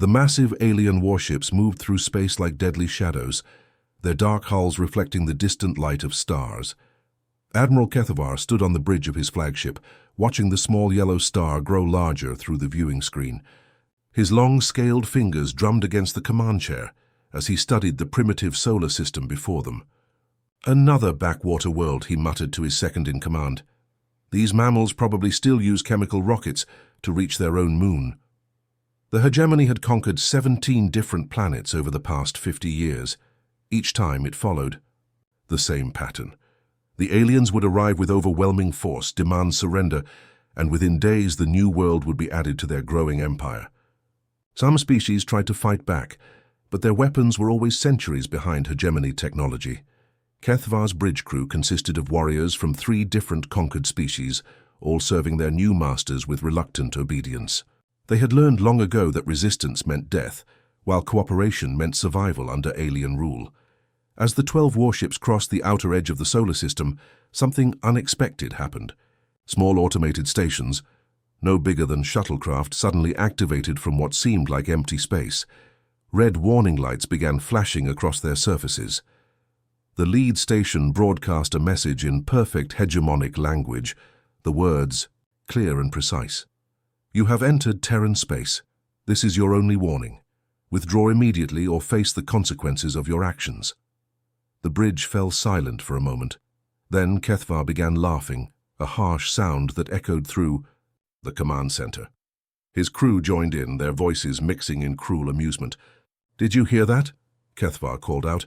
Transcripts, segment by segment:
The massive alien warships moved through space like deadly shadows, their dark hulls reflecting the distant light of stars. Admiral Kethavar stood on the bridge of his flagship, watching the small yellow star grow larger through the viewing screen. His long, scaled fingers drummed against the command chair as he studied the primitive solar system before them. Another backwater world, he muttered to his second-in-command. These mammals probably still use chemical rockets to reach their own moon. The hegemony had conquered 17 different planets over the past 50 years. Each time it followed the same pattern. The aliens would arrive with overwhelming force, demand surrender, and within days the new world would be added to their growing empire. Some species tried to fight back, but their weapons were always centuries behind hegemony technology. Kethavar's bridge crew consisted of warriors from 3 different conquered species, all serving their new masters with reluctant obedience. They had learned long ago that resistance meant death, while cooperation meant survival under alien rule. As the 12 warships crossed the outer edge of the solar system, something unexpected happened. Small automated stations, no bigger than shuttlecraft, suddenly activated from what seemed like empty space. Red warning lights began flashing across their surfaces. The lead station broadcast a message in perfect hegemonic language, the words clear and precise. You have entered Terran space. This is your only warning. Withdraw immediately or face the consequences of your actions. The bridge fell silent for a moment. Then Kethavar began laughing, a harsh sound that echoed through the command center. His crew joined in, their voices mixing in cruel amusement. "Did you hear that?" Kethavar called out.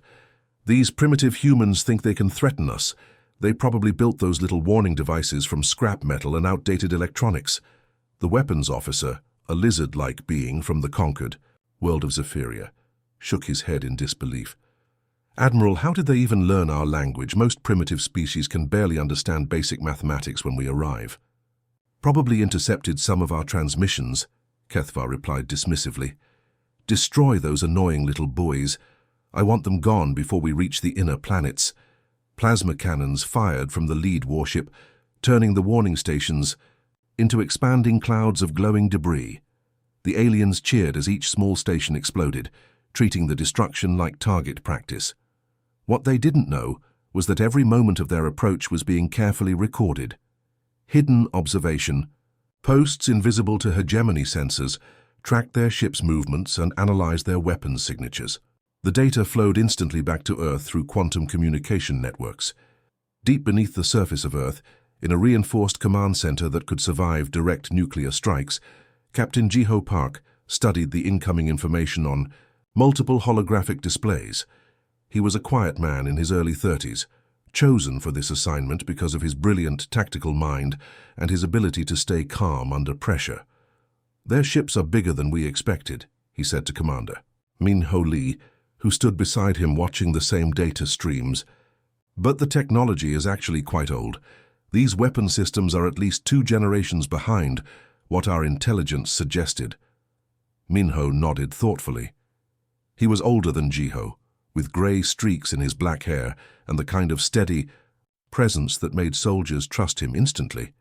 "These primitive humans think they can threaten us. They probably built those little warning devices from scrap metal and outdated electronics." The weapons officer, a lizard-like being from the conquered world of Zephyria, shook his head in disbelief. "Admiral, how did they even learn our language? Most primitive species can barely understand basic mathematics when we arrive." "Probably intercepted some of our transmissions," Kethavar replied dismissively. "Destroy those annoying little buoys. I want them gone before we reach the inner planets." Plasma cannons fired from the lead warship, turning the warning stations into expanding clouds of glowing debris. The aliens cheered as each small station exploded, treating the destruction like target practice. What they didn't know was that every moment of their approach was being carefully recorded. Hidden observation, posts invisible to hegemony sensors, tracked their ships' movements and analyzed their weapons signatures. The data flowed instantly back to Earth through quantum communication networks. Deep beneath the surface of Earth, in a reinforced command center that could survive direct nuclear strikes, Captain Jiho Park studied the incoming information on multiple holographic displays. He was a quiet man in his early 30s, chosen for this assignment because of his brilliant tactical mind and his ability to stay calm under pressure. "Their ships are bigger than we expected," he said to Commander Min-Ho Lee, who stood beside him watching the same data streams. "But the technology is actually quite old. These weapon systems are at least 2 generations behind what our intelligence suggested." Min-Ho nodded thoughtfully. He was older than Jiho, with grey streaks in his black hair and the kind of steady presence that made soldiers trust him instantly.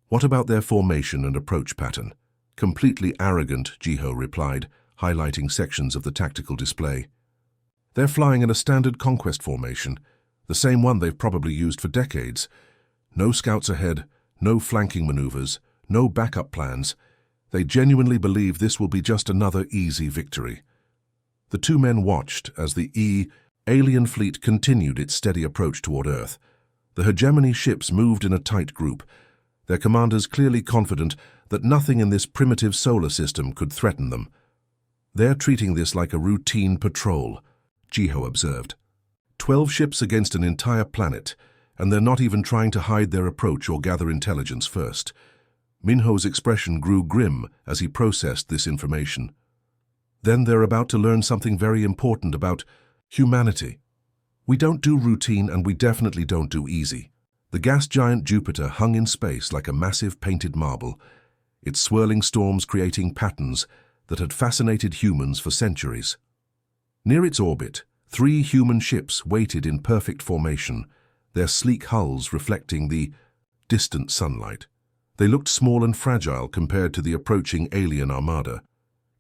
"What about their formation and approach pattern?" "Completely arrogant," Jiho replied, highlighting sections of the tactical display. "They're flying in a standard conquest formation, the same one they've probably used for decades. No scouts ahead, no flanking maneuvers, no backup plans. They genuinely believe this will be just another easy victory." The 2 men watched as the alien fleet continued its steady approach toward Earth. The hegemony ships moved in a tight group, their commanders clearly confident that nothing in this primitive solar system could threaten them. "They're treating this like a routine patrol," Jiho observed. 12 ships against an entire planet, and they're not even trying to hide their approach or gather intelligence first. Minho's expression grew grim as he processed this information. "Then they're about to learn something very important about humanity. We don't do routine and we definitely don't do easy." The gas giant Jupiter hung in space like a massive painted marble, its swirling storms creating patterns that had fascinated humans for centuries. Near its orbit, 3 human ships waited in perfect formation, their sleek hulls reflecting the distant sunlight. They looked small and fragile compared to the approaching alien armada.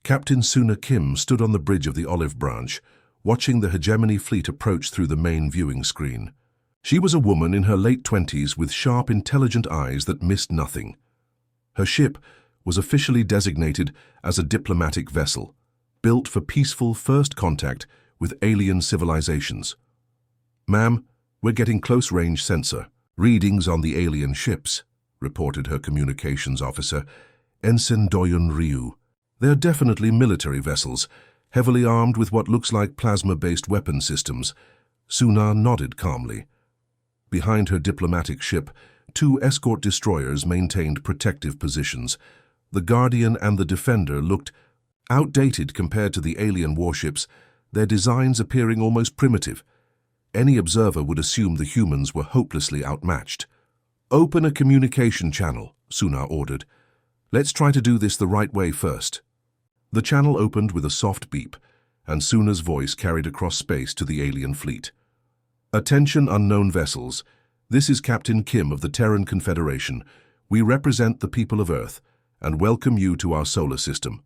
Captain Suna Kim stood on the bridge of the Olive Branch, watching the Hegemony fleet approach through the main viewing screen. She was a woman in her late 20s with sharp, intelligent eyes that missed nothing. Her ship was officially designated as a diplomatic vessel, built for peaceful first contact with alien civilizations. "Ma'am, we're getting close-range sensor readings on the alien ships," reported her communications officer, Ensign Doyun Ryu. "They're definitely military vessels, heavily armed with what looks like plasma-based weapon systems." Suna nodded calmly. Behind her diplomatic ship, 2 escort destroyers maintained protective positions. The Guardian and the Defender looked outdated compared to the alien warships, their designs appearing almost primitive. Any observer would assume the humans were hopelessly outmatched. "Open a communication channel," Suna ordered. "Let's try to do this the right way first." The channel opened with a soft beep, and Suna's voice carried across space to the alien fleet. "Attention, unknown vessels. This is Captain Kim of the Terran Confederation. We represent the people of Earth and welcome you to our solar system.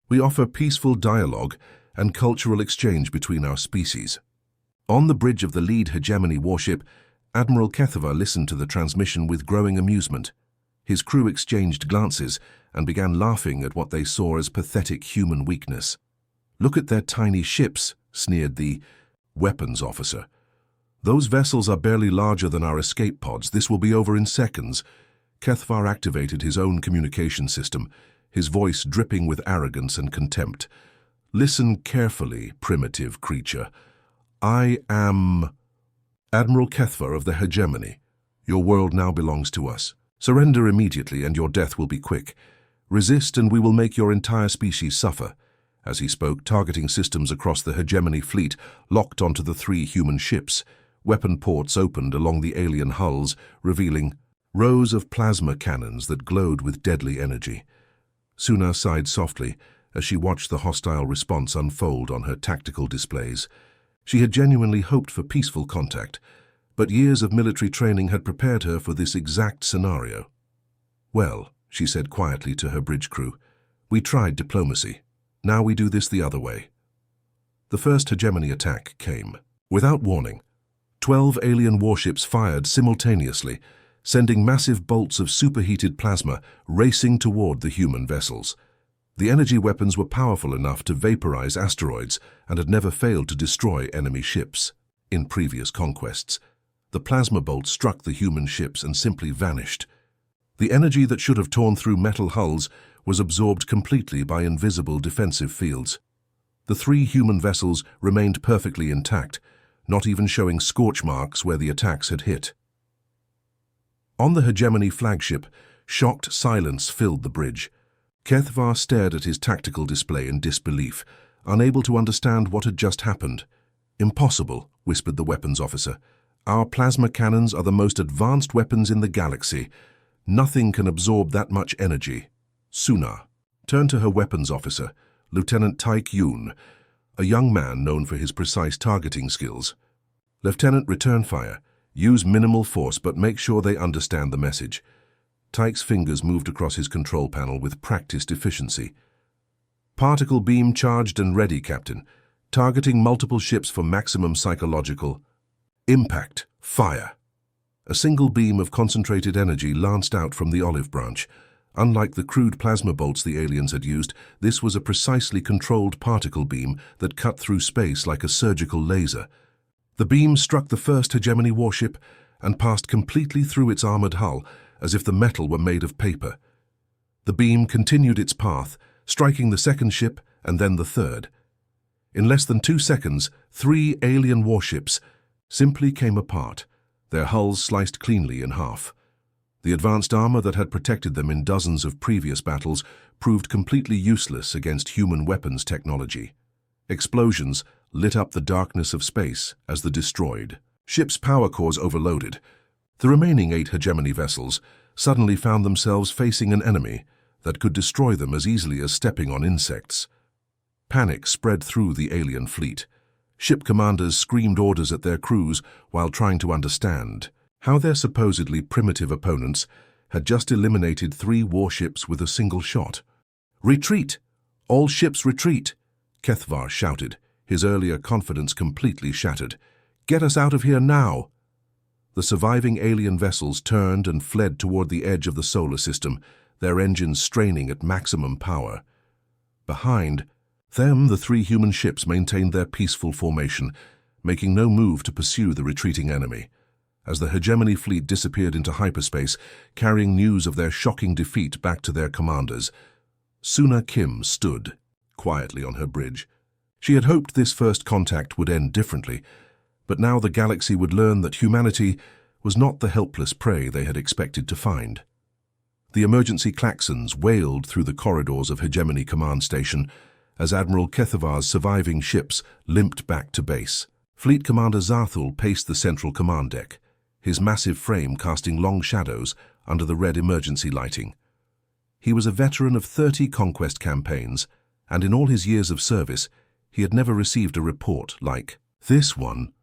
We offer peaceful dialogue and cultural exchange between our species." On the bridge of the lead Hegemony warship, Admiral Kethavar listened to the transmission with growing amusement. His crew exchanged glances and began laughing at what they saw as pathetic human weakness. "Look at their tiny ships," sneered the weapons officer. "Those vessels are barely larger than our escape pods. This will be over in seconds." Kethavar activated his own communication system, his voice dripping with arrogance and contempt. "Listen carefully, primitive creature. I am Admiral Kethavar of the Hegemony. Your world now belongs to us. Surrender immediately and your death will be quick. Resist and we will make your entire species suffer." As he spoke, targeting systems across the Hegemony fleet locked onto the 3 human ships. Weapon ports opened along the alien hulls, revealing rows of plasma cannons that glowed with deadly energy. Suna sighed softly as she watched the hostile response unfold on her tactical displays. She had genuinely hoped for peaceful contact, but years of military training had prepared her for this exact scenario. "Well," she said quietly to her bridge crew, "we tried diplomacy. Now we do this the other way." The first Hegemony attack came. Without warning, 12 alien warships fired simultaneously, sending massive bolts of superheated plasma racing toward the human vessels. The energy weapons were powerful enough to vaporize asteroids and had never failed to destroy enemy ships. In previous conquests, the plasma bolts struck the human ships and simply vanished. The energy that should have torn through metal hulls was absorbed completely by invisible defensive fields. The 3 human vessels remained perfectly intact, not even showing scorch marks where the attacks had hit. On the Hegemony flagship, shocked silence filled the bridge. Kethavar stared at his tactical display in disbelief, unable to understand what had just happened. "Impossible," whispered the weapons officer. "Our plasma cannons are the most advanced weapons in the galaxy. Nothing can absorb that much energy." Suna turned to her weapons officer, Lieutenant Taik Yoon, a young man known for his precise targeting skills. "Lieutenant, return fire. Use minimal force, but make sure they understand the message." Taik's fingers moved across his control panel with practiced efficiency. "Particle beam charged and ready, Captain. Targeting multiple ships for maximum psychological impact. Fire." A single beam of concentrated energy lanced out from the olive branch. Unlike the crude plasma bolts the aliens had used, this was a precisely controlled particle beam that cut through space like a surgical laser. The beam struck the first Hegemony warship and passed completely through its armored hull, as if the metal were made of paper. The beam continued its path, striking the second ship and then the third. In less than 2 seconds, 3 alien warships simply came apart, their hulls sliced cleanly in half. The advanced armor that had protected them in dozens of previous battles proved completely useless against human weapons technology. Explosions lit up the darkness of space as the destroyed ships' power cores overloaded. The remaining 8 Hegemony vessels suddenly found themselves facing an enemy that could destroy them as easily as stepping on insects. Panic spread through the alien fleet. Ship commanders screamed orders at their crews while trying to understand how their supposedly primitive opponents had just eliminated 3 warships with a single shot. "Retreat! All ships retreat, Kethvar shouted, his earlier confidence completely shattered. Get us out of here now! The surviving alien vessels turned and fled toward the edge of the solar system, their engines straining at maximum power. Behind them, the three human ships maintained their peaceful formation, making no move to pursue the retreating enemy. As the hegemony fleet disappeared into hyperspace, carrying news of their shocking defeat back to their commanders, Suna Kim stood quietly on her bridge. She had hoped this first contact would end differently, but now the galaxy would learn that humanity was not the helpless prey they had expected to find. The emergency klaxons wailed through the corridors of Hegemony Command Station as Admiral Kethavar's surviving ships limped back to base. Fleet Commander Zarthul paced the central command deck, his massive frame casting long shadows under the red emergency lighting. He was a veteran of 30 conquest campaigns, and in all his years of service, he had never received a report like this one.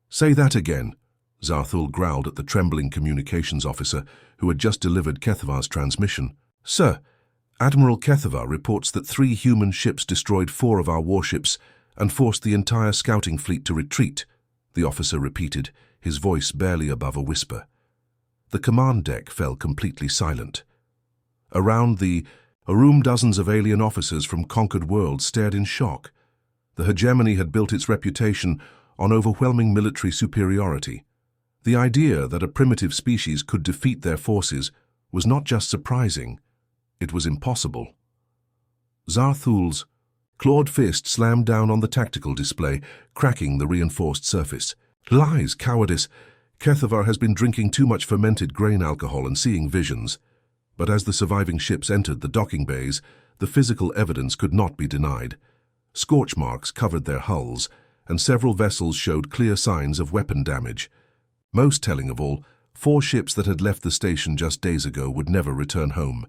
Say that again, Zarthul growled at the trembling communications officer who had just delivered Kethavar's transmission. Sir, Admiral Kethavar reports that 3 human ships destroyed 4 of our warships and forced the entire scouting fleet to retreat, the officer repeated, his voice barely above a whisper. The command deck fell completely silent. Around the room, dozens of alien officers from conquered worlds stared in shock. The hegemony had built its reputation on overwhelming military superiority. The idea that a primitive species could defeat their forces was not just surprising, it was impossible. Zarthul's clawed fist slammed down on the tactical display, cracking the reinforced surface. Lies, cowardice! Kethavar has been drinking too much fermented grain alcohol and seeing visions. But as the surviving ships entered the docking bays, the physical evidence could not be denied. Scorch marks covered their hulls, and several vessels showed clear signs of weapon damage. Most telling of all, 4 ships that had left the station just days ago would never return home.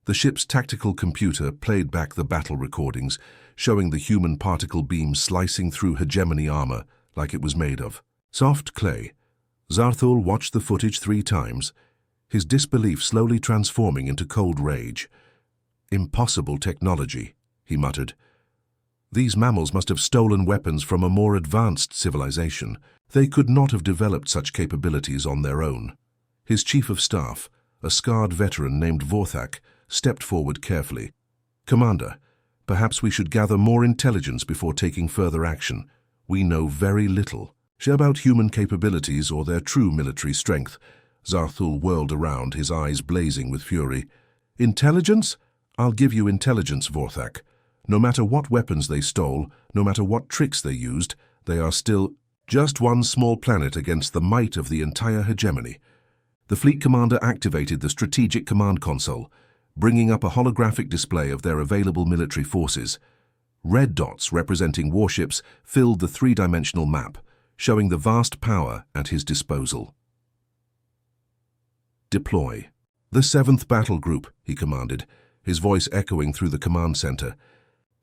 The ship's tactical computer played back the battle recordings, showing the human particle beam slicing through hegemony armor like it was made of soft clay. Zarthul watched the footage 3 times, his disbelief slowly transforming into cold rage. Impossible technology, he muttered. These mammals must have stolen weapons from a more advanced civilization. They could not have developed such capabilities on their own. His chief of staff, a scarred veteran named Vorthak, stepped forward carefully. Commander, perhaps we should gather more intelligence before taking further action. We know very little about human capabilities or their true military strength. Zarthul whirled around, his eyes blazing with fury. Intelligence? I'll give you intelligence, Vorthak. No matter what weapons they stole, no matter what tricks they used, they are still just one small planet against the might of the entire hegemony. The fleet commander activated the strategic command console, bringing up a holographic display of their available military forces. Red dots representing warships filled the 3-dimensional map, showing the vast power at his disposal. Deploy. The 7th Battle Group, he commanded, his voice echoing through the command center.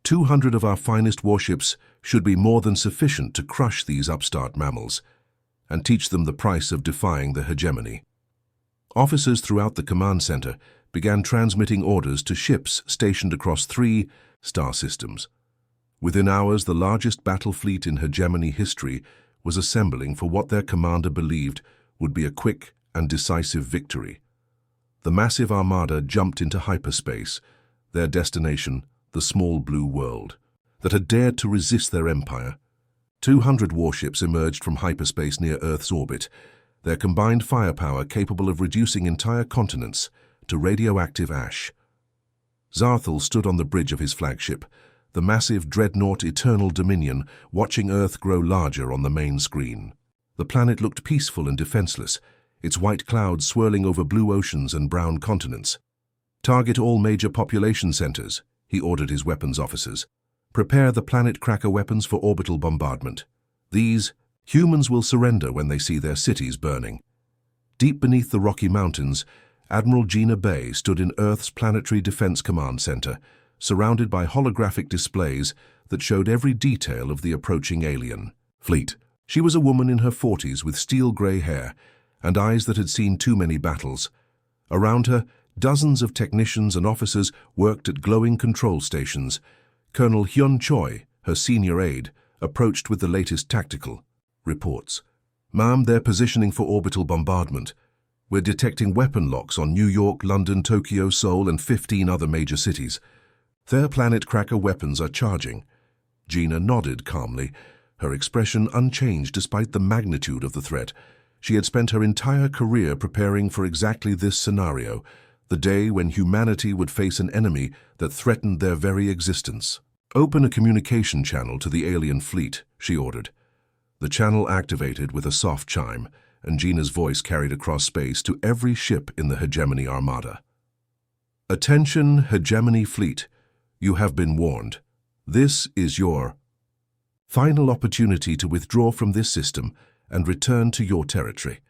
200 of our finest warships should be more than sufficient to crush these upstart mammals and teach them the price of defying the hegemony. Officers throughout the command center began transmitting orders to ships stationed across 3 star systems. Within hours, the largest battle fleet in hegemony history was assembling for what their commander believed would be a quick and decisive victory. The massive armada jumped into hyperspace, their destination the small blue world that had dared to resist their empire. 200 warships emerged from hyperspace near Earth's orbit, their combined firepower capable of reducing entire continents to radioactive ash. Zarthul stood on the bridge of his flagship, the massive dreadnought Eternal Dominion, watching Earth grow larger on the main screen. The planet looked peaceful and defenseless, its white clouds swirling over blue oceans and brown continents. Target all major population centers, he ordered his weapons officers. Prepare the planet cracker weapons for orbital bombardment. These humans will surrender when they see their cities burning. Deep beneath the Rocky Mountains, Admiral Gina Bay stood in Earth's Planetary Defense Command Center, surrounded by holographic displays that showed every detail of the approaching alien fleet. She was a woman in her 40s with steel-gray hair and eyes that had seen too many battles. Around her, Dozens of technicians and officers worked at glowing control stations. Colonel Hyun Choi, her senior aide, approached with the latest tactical reports. "Ma'am, they're positioning for orbital bombardment. We're detecting weapon locks on New York, London, Tokyo, Seoul, and 15 other major cities. Their planet cracker weapons are charging." Gina nodded calmly, her expression unchanged despite the magnitude of the threat. She had spent her entire career preparing for exactly this scenario, the day when humanity would face an enemy that threatened their very existence. "Open a communication channel to the alien fleet," she ordered. The channel activated with a soft chime, and Gina's voice carried across space to every ship in the Hegemony Armada. "Attention, Hegemony Fleet. You have been warned. This is your final opportunity to withdraw from this system and return to your territory."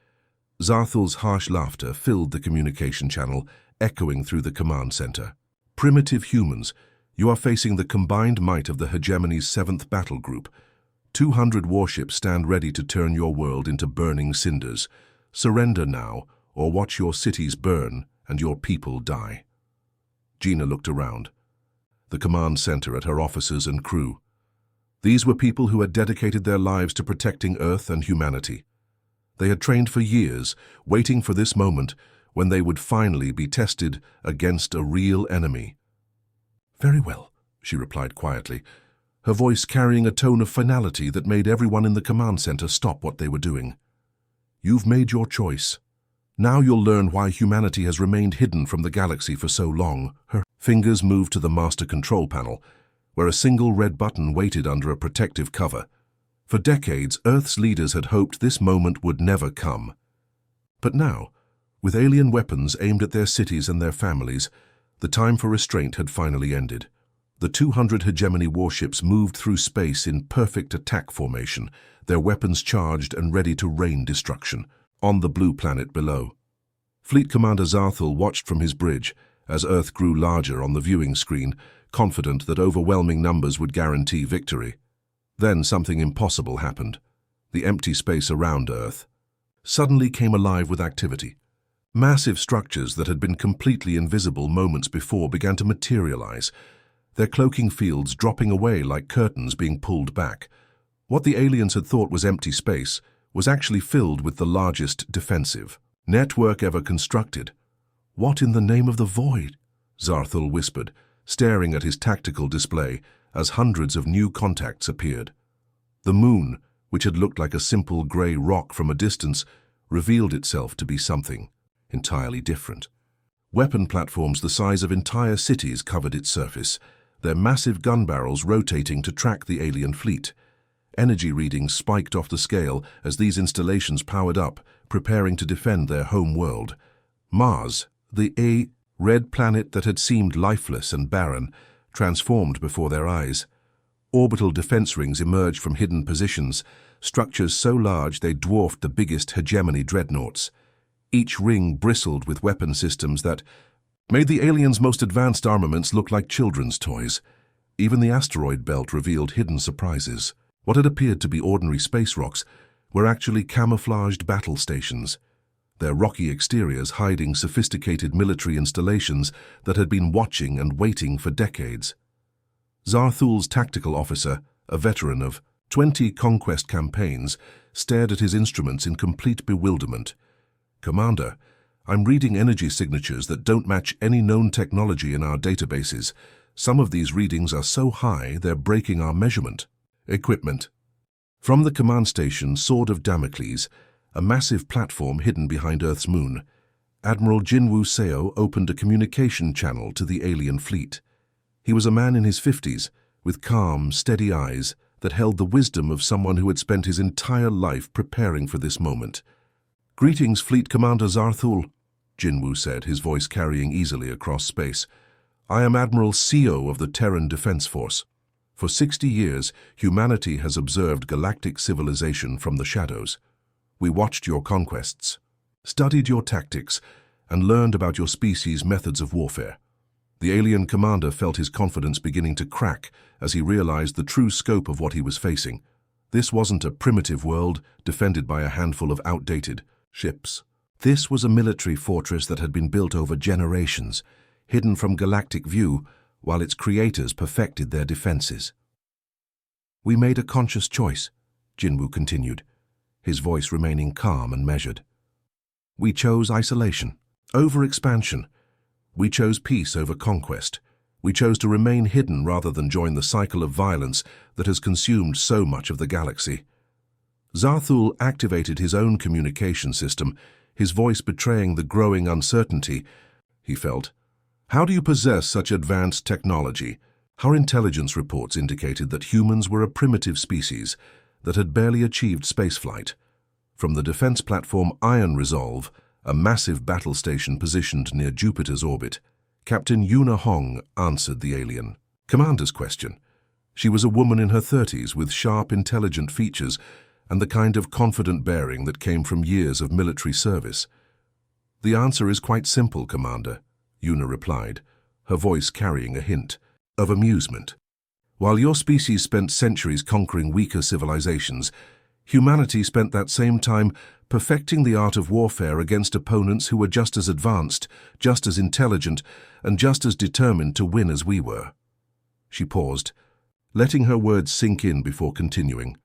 Zarthul's harsh laughter filled the communication channel, echoing through the command center. "Primitive humans, you are facing the combined might of the Hegemony's 7th Battle Group. 200 warships stand ready to turn your world into burning cinders. Surrender now, or watch your cities burn and your people die." Gina looked around. The command center at her officers and crew. These were people who had dedicated their lives to protecting Earth and humanity. They had trained for years, waiting for this moment when they would finally be tested against a real enemy. "Very well," she replied quietly, her voice carrying a tone of finality that made everyone in the command center stop what they were doing. "You've made your choice. Now you'll learn why humanity has remained hidden from the galaxy for so long." Her fingers moved to the master control panel, where a single red button waited under a protective cover. For decades, Earth's leaders had hoped this moment would never come. But now, with alien weapons aimed at their cities and their families, the time for restraint had finally ended. The 200 Hegemony warships moved through space in perfect attack formation, their weapons charged and ready to rain destruction on the blue planet below. Fleet Commander Zarthul watched from his bridge as Earth grew larger on the viewing screen, confident that overwhelming numbers would guarantee victory. Then something impossible happened. The empty space around Earth suddenly came alive with activity. Massive structures that had been completely invisible moments before began to materialize, their cloaking fields dropping away like curtains being pulled back. What the aliens had thought was empty space was actually filled with the largest defensive network ever constructed. "What in the name of the void?" Zarthul whispered, staring at his tactical display as hundreds of new contacts appeared. The moon, which had looked like a simple grey rock from a distance, revealed itself to be something entirely different. Weapon platforms the size of entire cities covered its surface, their massive gun barrels rotating to track the alien fleet. Energy readings spiked off the scale as these installations powered up, preparing to defend their home world. Mars, the red planet that had seemed lifeless and barren, transformed before their eyes. Orbital defense rings emerged from hidden positions, structures so large they dwarfed the biggest Hegemony dreadnoughts. Each ring bristled with weapon systems that made the aliens' most advanced armaments look like children's toys. Even the asteroid belt revealed hidden surprises. What had appeared to be ordinary space rocks were actually camouflaged battle stations, their rocky exteriors hiding sophisticated military installations that had been watching and waiting for decades. Zarthul's tactical officer, a veteran of 20 conquest campaigns, stared at his instruments in complete bewilderment. "Commander, I'm reading energy signatures that don't match any known technology in our databases. Some of these readings are so high they're breaking our measurement." Equipment. From the command station Sword of Damocles, a massive platform hidden behind Earth's moon, Admiral Jinwoo Seo opened a communication channel to the alien fleet. He was a man in his 50s, with calm, steady eyes that held the wisdom of someone who had spent his entire life preparing for this moment. "Greetings, Fleet Commander Zarthul," Jinwoo said, his voice carrying easily across space. "I am Admiral Seo of the Terran Defense Force. For 60 years, humanity has observed galactic civilization from the shadows. We watched your conquests, studied your tactics, and learned about your species' methods of warfare." The alien commander felt his confidence beginning to crack as he realized the true scope of what he was facing. This wasn't a primitive world defended by a handful of outdated ships. This was a military fortress that had been built over generations, hidden from galactic view, while its creators perfected their defenses. "We made a conscious choice," Jinwoo continued, his voice remaining calm and measured. "We chose isolation over expansion. We chose peace over conquest. We chose to remain hidden rather than join the cycle of violence that has consumed so much of the galaxy." Zarthul activated his own communication system, his voice betraying the growing uncertainty he felt. "How do you possess such advanced technology?" Our intelligence reports indicated that humans were a primitive species that had barely achieved spaceflight. From the defense platform Iron Resolve, a massive battle station positioned near Jupiter's orbit, Captain Yuna Hong answered the alien commander's question. She was a woman in her 30s with sharp, intelligent features and the kind of confident bearing that came from years of military service. "The answer is quite simple, Commander," Yuna replied, her voice carrying a hint of amusement. "While your species spent centuries conquering weaker civilizations, humanity spent that same time perfecting the art of warfare against opponents who were just as advanced, just as intelligent, and just as determined to win as we were." She paused, letting her words sink in before continuing.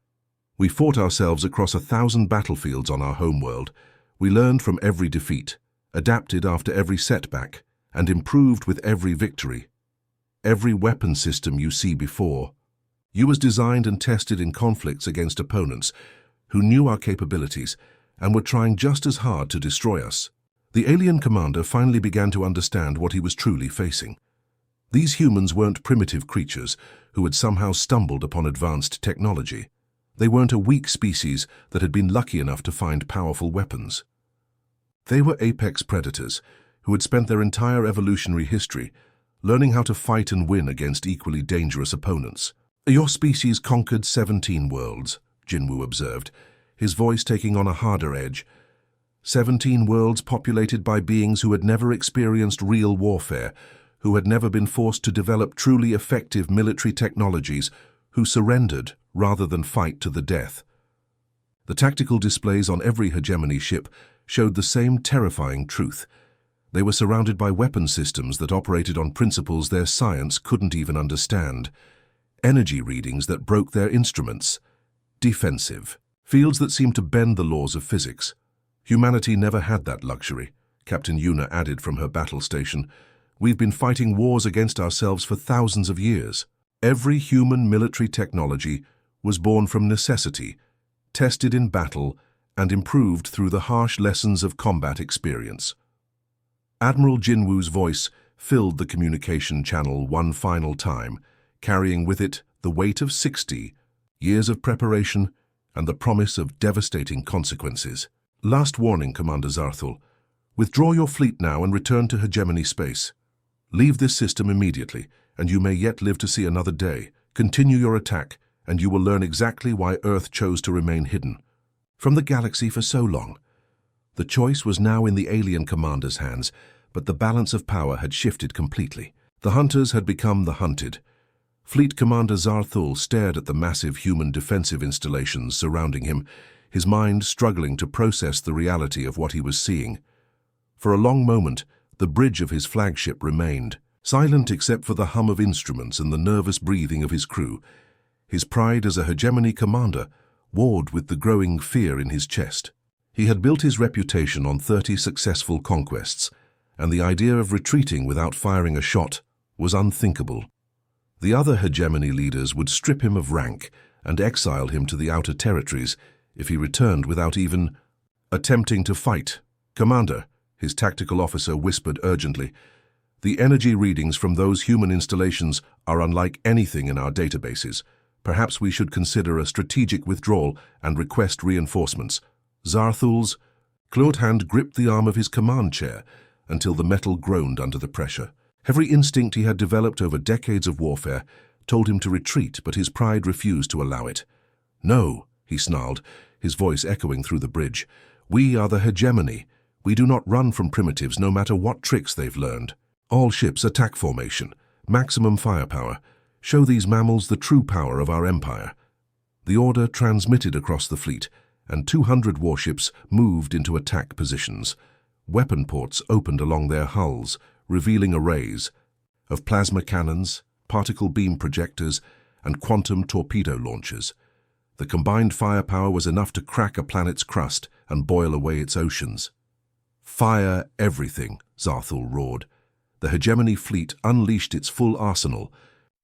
"We fought ourselves across 1,000 battlefields on our homeworld. We learned from every defeat, adapted after every setback, and improved with every victory. Every weapon system you see before you was designed and tested in conflicts against opponents who knew our capabilities and were trying just as hard to destroy us." The alien commander finally began to understand what he was truly facing. These humans weren't primitive creatures who had somehow stumbled upon advanced technology. They weren't a weak species that had been lucky enough to find powerful weapons. They were apex predators who had spent their entire evolutionary history learning how to fight and win against equally dangerous opponents. "Your species conquered 17 worlds," Jinwoo observed, his voice taking on a harder edge. 17 worlds populated by beings who had never experienced real warfare, who had never been forced to develop truly effective military technologies, who surrendered rather than fight to the death. The tactical displays on every hegemony ship showed the same terrifying truth. They were surrounded by weapon systems that operated on principles their science couldn't even understand. Energy readings that broke their instruments. Defensive. Fields that seemed to bend the laws of physics. Humanity never had that luxury, Captain Yuna added from her battle station. "We've been fighting wars against ourselves for thousands of years. Every human military technology was born from necessity, tested in battle, and improved through the harsh lessons of combat experience." Admiral Jinwoo's voice filled the communication channel one final time, carrying with it the weight of 60 years of preparation and the promise of devastating consequences. "Last warning, Commander Zarthul. Withdraw your fleet now and return to hegemony space. Leave this system immediately, and you may yet live to see another day. Continue your attack, and you will learn exactly why Earth chose to remain hidden from the galaxy for so long." The choice was now in the alien commander's hands, but the balance of power had shifted completely. The hunters had become the hunted. Fleet Commander Zarthul stared at the massive human defensive installations surrounding him, his mind struggling to process the reality of what he was seeing. For a long moment, the bridge of his flagship remained, silent except for the hum of instruments and the nervous breathing of his crew. His pride as a hegemony commander warred with the growing fear in his chest. He had built his reputation on 30 successful conquests, and the idea of retreating without firing a shot was unthinkable. The other hegemony leaders would strip him of rank and exile him to the outer territories if he returned without even attempting to fight. "Commander," his tactical officer whispered urgently, "the energy readings from those human installations are unlike anything in our databases. Perhaps we should consider a strategic withdrawal and request reinforcements." Zarthul's clawed hand gripped the arm of his command chair until the metal groaned under the pressure. Every instinct he had developed over decades of warfare told him to retreat, but his pride refused to allow it. "No," he snarled, his voice echoing through the bridge. "We are the hegemony. We do not run from primitives no matter what tricks they've learned. All ships attack formation, maximum firepower. Show these mammals the true power of our empire." The order transmitted across the fleet, and 200 warships moved into attack positions. Weapon ports opened along their hulls, revealing arrays of plasma cannons, particle beam projectors, and quantum torpedo launchers. The combined firepower was enough to crack a planet's crust and boil away its oceans. "Fire everything," Zarthul roared. The hegemony fleet unleashed its full arsenal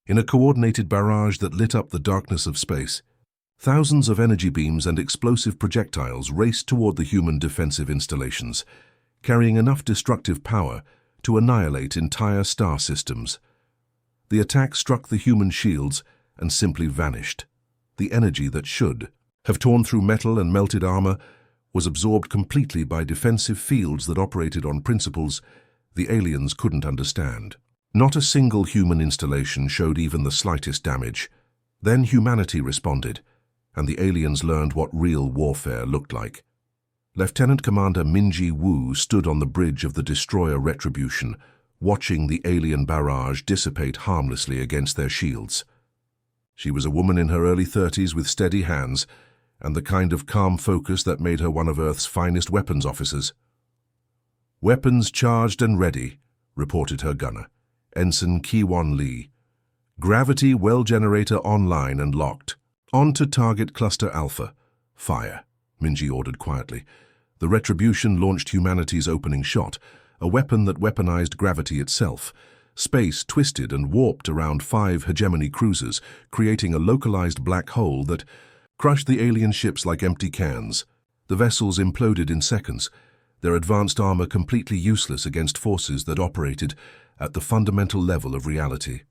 in a coordinated barrage that lit up the darkness of space. Thousands of energy beams and explosive projectiles raced toward the human defensive installations, carrying enough destructive power to annihilate entire star systems. The attack struck the human shields and simply vanished. The energy that should have torn through metal and melted armor was absorbed completely by defensive fields that operated on principles the aliens couldn't understand. Not a single human installation showed even the slightest damage. Then humanity responded, and the aliens learned what real warfare looked like. Lieutenant Commander Minji Wu stood on the bridge of the destroyer Retribution, watching the alien barrage dissipate harmlessly against their shields. She was a woman in her early 30s with steady hands and the kind of calm focus that made her one of Earth's finest weapons officers. "Weapons charged and ready," reported her gunner, Ensign Kiwon Lee. "Gravity well generator online and locked. On to target cluster Alpha. Fire," Minji ordered quietly. The Retribution launched humanity's opening shot, a weapon that weaponized gravity itself. Space twisted and warped around 5 hegemony cruisers, creating a localized black hole that crushed the alien ships like empty cans. The vessels imploded in seconds, their advanced armor completely useless against forces that operated at the fundamental level of reality.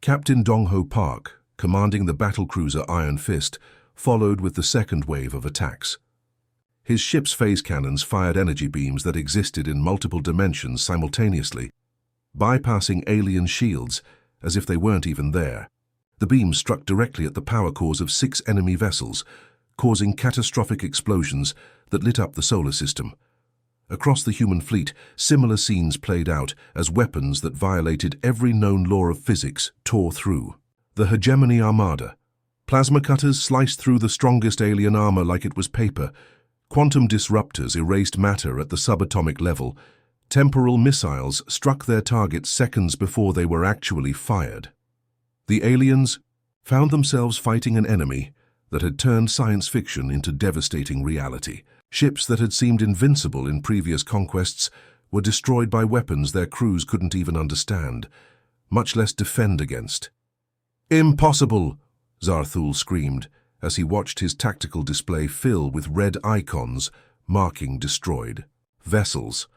Captain Dongho Park, commanding the battlecruiser Iron Fist, followed with the second wave of attacks. His ship's phase cannons fired energy beams that existed in multiple dimensions simultaneously, bypassing alien shields as if they weren't even there. The beams struck directly at the power cores of 6 enemy vessels, causing catastrophic explosions that lit up the solar system. Across the human fleet, similar scenes played out as weapons that violated every known law of physics tore through. The hegemony armada. Plasma cutters sliced through the strongest alien armor like it was paper. Quantum disruptors erased matter at the subatomic level. Temporal missiles struck their targets seconds before they were actually fired. The aliens found themselves fighting an enemy that had turned science fiction into devastating reality. Ships that had seemed invincible in previous conquests were destroyed by weapons their crews couldn't even understand, much less defend against. "Impossible!" Zarthul screamed as he watched his tactical display fill with red icons marking destroyed vessels.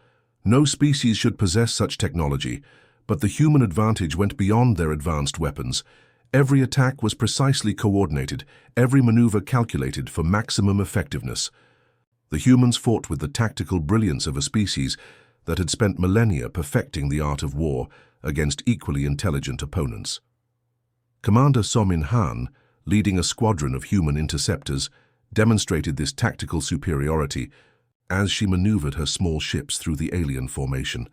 No species should possess such technology, but the human advantage went beyond their advanced weapons. Every attack was precisely coordinated, every maneuver calculated for maximum effectiveness. The humans fought with the tactical brilliance of a species that had spent millennia perfecting the art of war against equally intelligent opponents. Commander Somin Han, leading a squadron of human interceptors, demonstrated this tactical superiority as she maneuvered her small ships through the alien formation.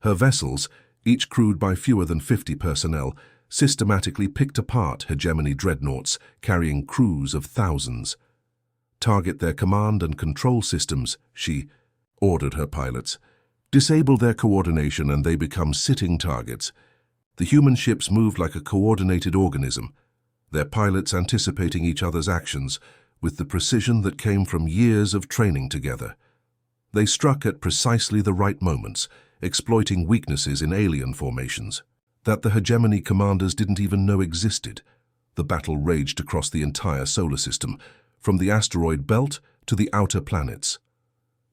Her vessels, each crewed by fewer than 50 personnel, systematically picked apart hegemony dreadnoughts carrying crews of thousands. "Target their command and control systems," she ordered her pilots. "Disable their coordination and they become sitting targets." The human ships moved like a coordinated organism, their pilots anticipating each other's actions with the precision that came from years of training together. They struck at precisely the right moments, exploiting weaknesses in alien formations that the hegemony commanders didn't even know existed. The battle raged across the entire solar system, from the asteroid belt to the outer planets.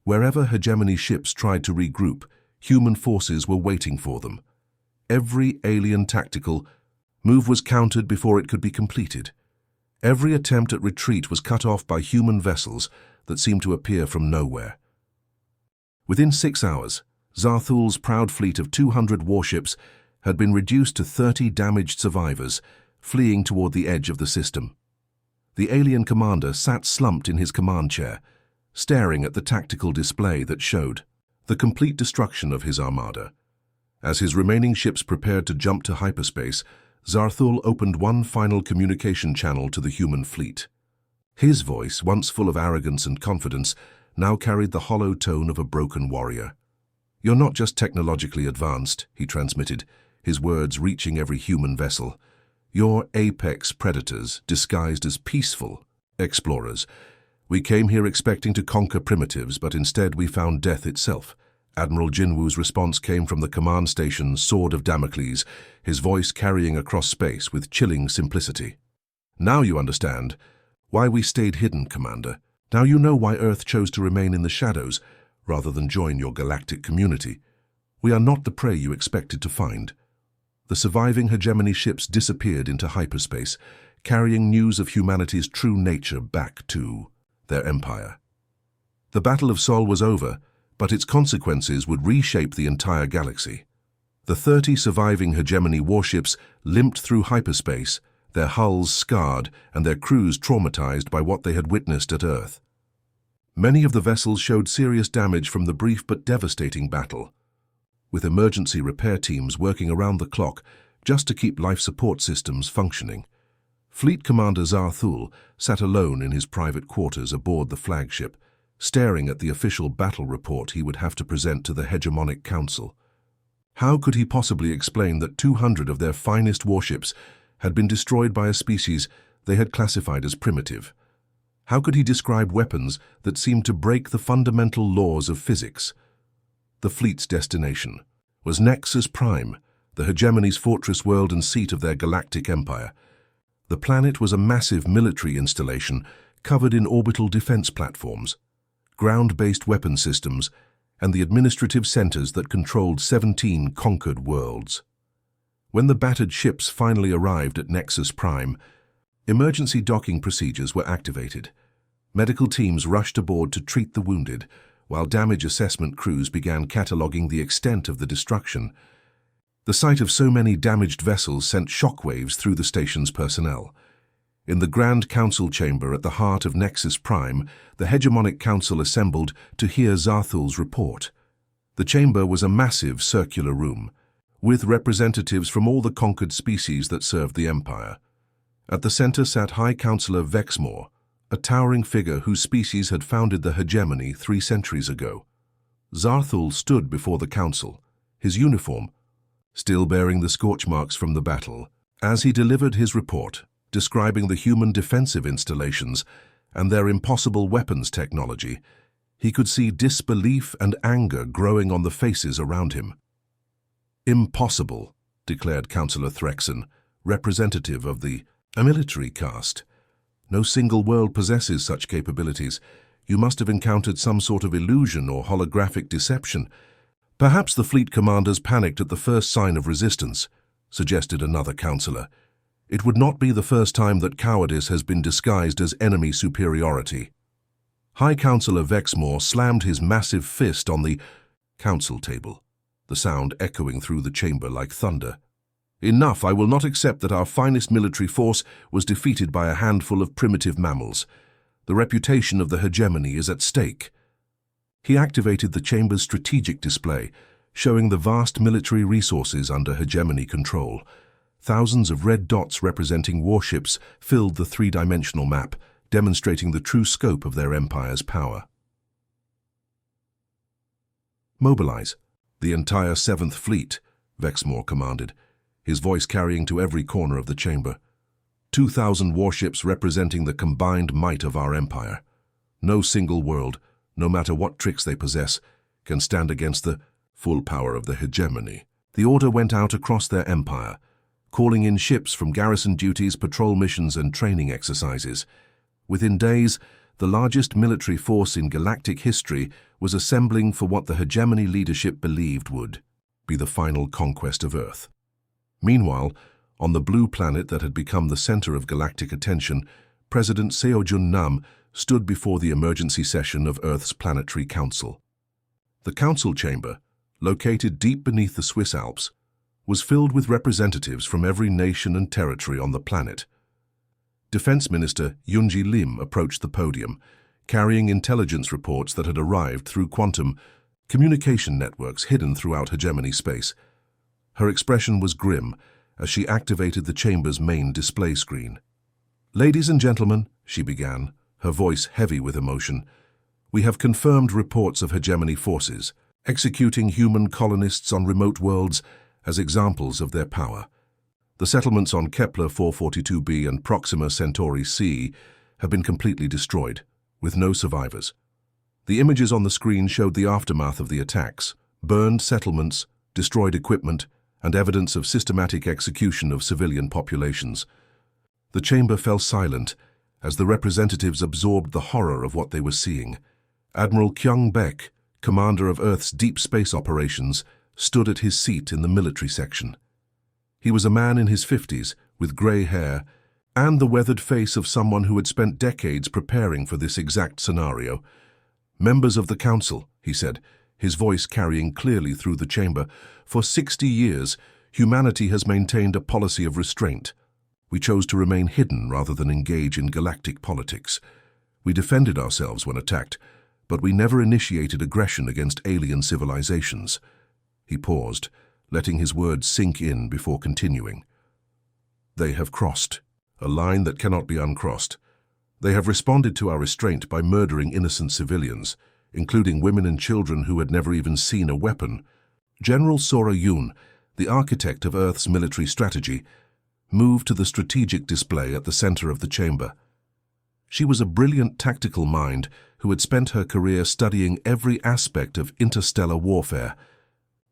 Wherever hegemony ships tried to regroup, human forces were waiting for them. Every alien tactical move was countered before it could be completed. Every attempt at retreat was cut off by human vessels that seemed to appear from nowhere. Within 6 hours, Zarthul's proud fleet of 200 warships had been reduced to 30 damaged survivors, fleeing toward the edge of the system. The alien commander sat slumped in his command chair, staring at the tactical display that showed the complete destruction of his armada. As his remaining ships prepared to jump to hyperspace, Zarthul opened one final communication channel to the human fleet. His voice, once full of arrogance and confidence, now carried the hollow tone of a broken warrior. "You're not just technologically advanced," he transmitted, his words reaching every human vessel. "You're apex predators, disguised as peaceful explorers. We came here expecting to conquer primitives, but instead we found death itself." Admiral Jinwu's response came from the command station's Sword of Damocles, his voice carrying across space with chilling simplicity. "Now you understand why we stayed hidden, Commander. Now you know why Earth chose to remain in the shadows rather than join your galactic community. We are not the prey you expected to find." The surviving hegemony ships disappeared into hyperspace, carrying news of humanity's true nature back to their empire. The Battle of Sol was over, but its consequences would reshape the entire galaxy. The 30 surviving hegemony warships limped through hyperspace, their hulls scarred and their crews traumatized by what they had witnessed at Earth. Many of the vessels showed serious damage from the brief but devastating battle, with emergency repair teams working around the clock just to keep life support systems functioning. Fleet Commander Zarthul sat alone in his private quarters aboard the flagship, staring at the official battle report he would have to present to the Hegemonic Council. How could he possibly explain that 200 of their finest warships had been destroyed by a species they had classified as primitive? How could he describe weapons that seemed to break the fundamental laws of physics? The fleet's destination was Nexus Prime, the hegemony's fortress world and seat of their galactic empire. The planet was a massive military installation covered in orbital defense platforms, ground-based weapon systems, and the administrative centers that controlled 17 conquered worlds. When the battered ships finally arrived at Nexus Prime, emergency docking procedures were activated. Medical teams rushed aboard to treat the wounded, while damage assessment crews began cataloging the extent of the destruction. The sight of so many damaged vessels sent shockwaves through the station's personnel. In the Grand Council chamber at the heart of Nexus Prime, the Hegemonic Council assembled to hear Zarthul's report. The chamber was a massive circular room, with representatives from all the conquered species that served the Empire. At the center sat High Counselor Vexmore, a towering figure whose species had founded the hegemony 3 centuries ago. Zarthul stood before the council, his uniform still bearing the scorch marks from the battle. As he delivered his report, describing the human defensive installations and their impossible weapons technology, he could see disbelief and anger growing on the faces around him. "Impossible," declared Councillor Threxon, representative of the military caste. "No single world possesses such capabilities. You must have encountered some sort of illusion or holographic deception. Perhaps the fleet commanders panicked at the first sign of resistance," suggested another councillor. "It would not be the first time that cowardice has been disguised as enemy superiority." High Counselor Vexmore slammed his massive fist on the council table, the sound echoing through the chamber like thunder. "Enough! I will not accept that our finest military force was defeated by a handful of primitive mammals. The reputation of the hegemony is at stake." He activated the chamber's strategic display, showing the vast military resources under hegemony control. Thousands of red dots representing warships filled the 3-dimensional map, demonstrating the true scope of their empire's power. "Mobilize the entire 7th Fleet," Vexmore commanded, his voice carrying to every corner of the chamber. 2,000 warships representing the combined might of our empire. No single world, no matter what tricks they possess, can stand against the full power of the hegemony. The order went out across their empire, calling in ships from garrison duties, patrol missions, and training exercises. Within days, the largest military force in galactic history was assembling for what the hegemony leadership believed would be the final conquest of Earth. Meanwhile, on the blue planet that had become the center of galactic attention, President Seojun Nam stood before the emergency session of Earth's Planetary Council. The council chamber, located deep beneath the Swiss Alps, was filled with representatives from every nation and territory on the planet. Defense Minister Yunji Lim approached the podium, carrying intelligence reports that had arrived through quantum communication networks hidden throughout hegemony space. Her expression was grim as she activated the chamber's main display screen. "Ladies and gentlemen," she began, her voice heavy with emotion. "We have confirmed reports of hegemony forces, executing human colonists on remote worlds as examples of their power. The settlements on Kepler 442b and Proxima Centauri c have been completely destroyed, with no survivors. The images on the screen showed the aftermath of the attacks: burned settlements, destroyed equipment, and evidence of systematic execution of civilian populations." The chamber fell silent as the representatives absorbed the horror of what they were seeing. Admiral Kyung Baek, commander of Earth's deep space operations, stood at his seat in the military section. He was a man in his 50s, with grey hair, and the weathered face of someone who had spent decades preparing for this exact scenario. "Members of the Council," he said, his voice carrying clearly through the chamber, "for 60 years, humanity has maintained a policy of restraint. We chose to remain hidden rather than engage in galactic politics. We defended ourselves when attacked, but we never initiated aggression against alien civilizations." He paused, letting his words sink in before continuing. "They have crossed a line that cannot be uncrossed. They have responded to our restraint by murdering innocent civilians, including women and children who had never even seen a weapon." General Sora Yoon, the architect of Earth's military strategy, moved to the strategic display at the center of the chamber. She was a brilliant tactical mind who had spent her career studying every aspect of interstellar warfare.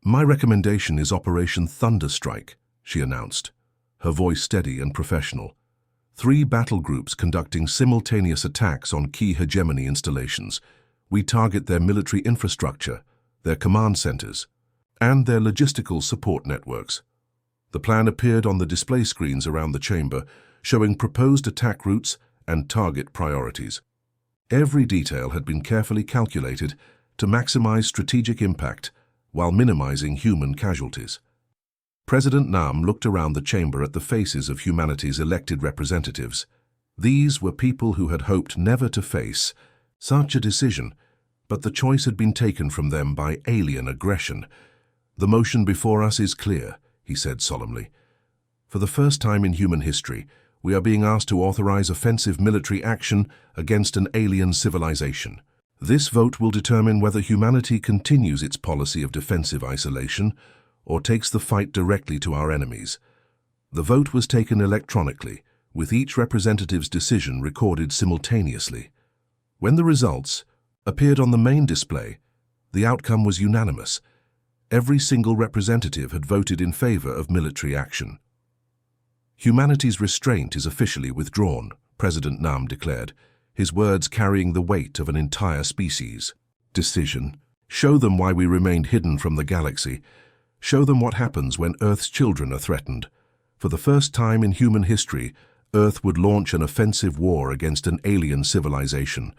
"My recommendation is Operation Thunderstrike," she announced, her voice steady and professional. 3 battle groups conducting simultaneous attacks on key hegemony installations. We target their military infrastructure, their command centers, and their logistical support networks. The plan appeared on the display screens around the chamber, showing proposed attack routes and target priorities. Every detail had been carefully calculated to maximize strategic impact while minimizing human casualties. President Nam looked around the chamber at the faces of humanity's elected representatives. These were people who had hoped never to face such a decision, but the choice had been taken from them by alien aggression. "The motion before us is clear," he said solemnly. "For the first time in human history, we are being asked to authorize offensive military action against an alien civilization. This vote will determine whether humanity continues its policy of defensive isolation or takes the fight directly to our enemies." The vote was taken electronically, with each representative's decision recorded simultaneously. When the results appeared on the main display, the outcome was unanimous. Every single representative had voted in favor of military action. "Humanity's restraint is officially withdrawn," President Nam declared, his words carrying the weight of an entire species. "Decision. Show them why we remained hidden from the galaxy. Show them what happens when Earth's children are threatened. For the first time in human history, Earth would launch an offensive war against an alien civilization.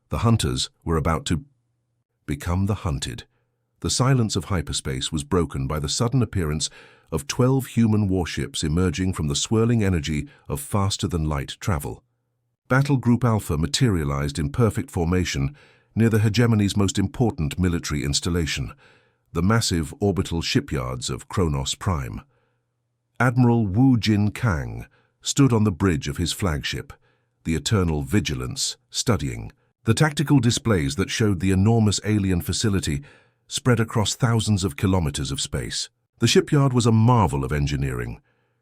The hunters were about to become the hunted." The silence of hyperspace was broken by the sudden appearance of 12 human warships emerging from the swirling energy of faster-than-light travel. Battle Group Alpha materialized in perfect formation near the hegemony's most important military installation, the massive orbital shipyards of Kronos Prime. Admiral Wu Jin Kang stood on the bridge of his flagship, the Eternal Vigilance, studying. The tactical displays that showed the enormous alien facility spread across thousands of kilometers of space. The shipyard was a marvel of engineering,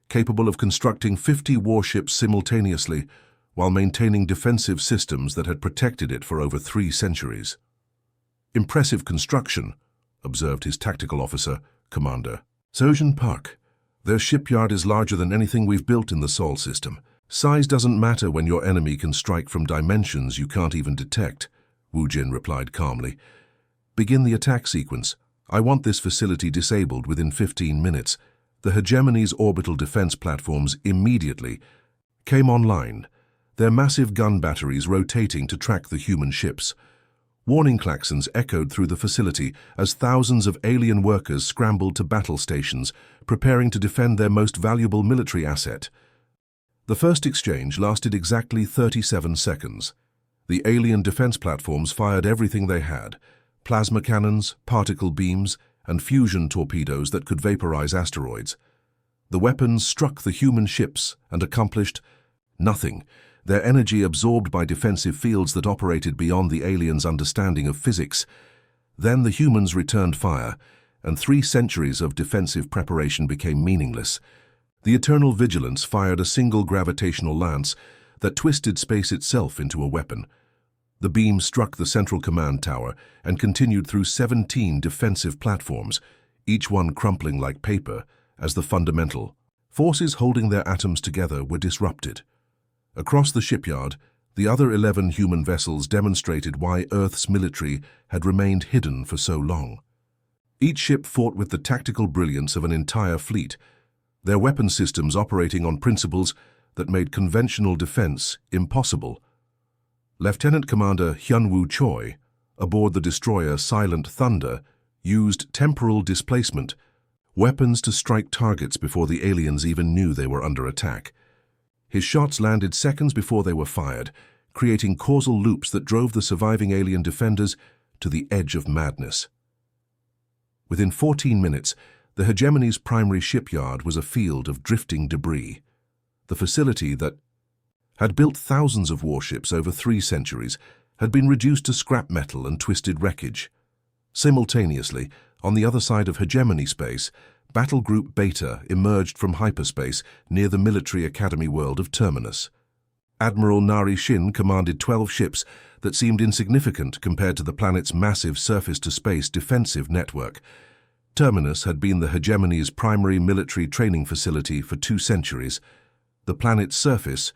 capable of constructing 50 warships simultaneously while maintaining defensive systems that had protected it for over 3 centuries. "Impressive construction," observed his tactical officer, Commander Sojin Park. "Their shipyard is larger than anything we've built in the Sol system. Size doesn't matter when your enemy can strike from dimensions you can't even detect," Wu Jin replied calmly. "Begin the attack sequence. I want this facility disabled within 15 minutes." The hegemony's orbital defense platforms immediately came online, their massive gun batteries rotating to track the human ships. Warning klaxons echoed through the facility as thousands of alien workers scrambled to battle stations, preparing to defend their most valuable military asset. The first exchange lasted exactly 37 seconds. The alien defense platforms fired everything they had: plasma cannons, particle beams, and fusion torpedoes that could vaporize asteroids. The weapons struck the human ships and accomplished Nothing. Their energy absorbed by defensive fields that operated beyond the aliens' understanding of physics. Then the humans returned fire, and 3 centuries of defensive preparation became meaningless. The Eternal Vigilance fired a single gravitational lance that twisted space itself into a weapon. The beam struck the central command tower and continued through 17 defensive platforms, each one crumpling like paper, as the fundamental forces holding their atoms together were disrupted. Across the shipyard, the other 11 human vessels demonstrated why Earth's military had remained hidden for so long. Each ship fought with the tactical brilliance of an entire fleet, their weapon systems operating on principles that made conventional defense impossible. Lieutenant Commander Hyun-woo Choi, aboard the destroyer Silent Thunder, used temporal displacement, weapons to strike targets before the aliens even knew they were under attack. His shots landed seconds before they were fired, creating causal loops that drove the surviving alien defenders to the edge of madness. Within 14 minutes, the hegemony's primary shipyard was a field of drifting debris. The facility that had built thousands of warships over 3 centuries had been reduced to scrap metal and twisted wreckage. Simultaneously, on the other side of hegemony space, Battle Group Beta emerged from hyperspace near the military academy world of Terminus. Admiral Narration commanded 12 ships that seemed insignificant compared to the planet's massive surface-to-space defensive network. Terminus had been the hegemony's primary military training facility for 2 centuries. The planet's surface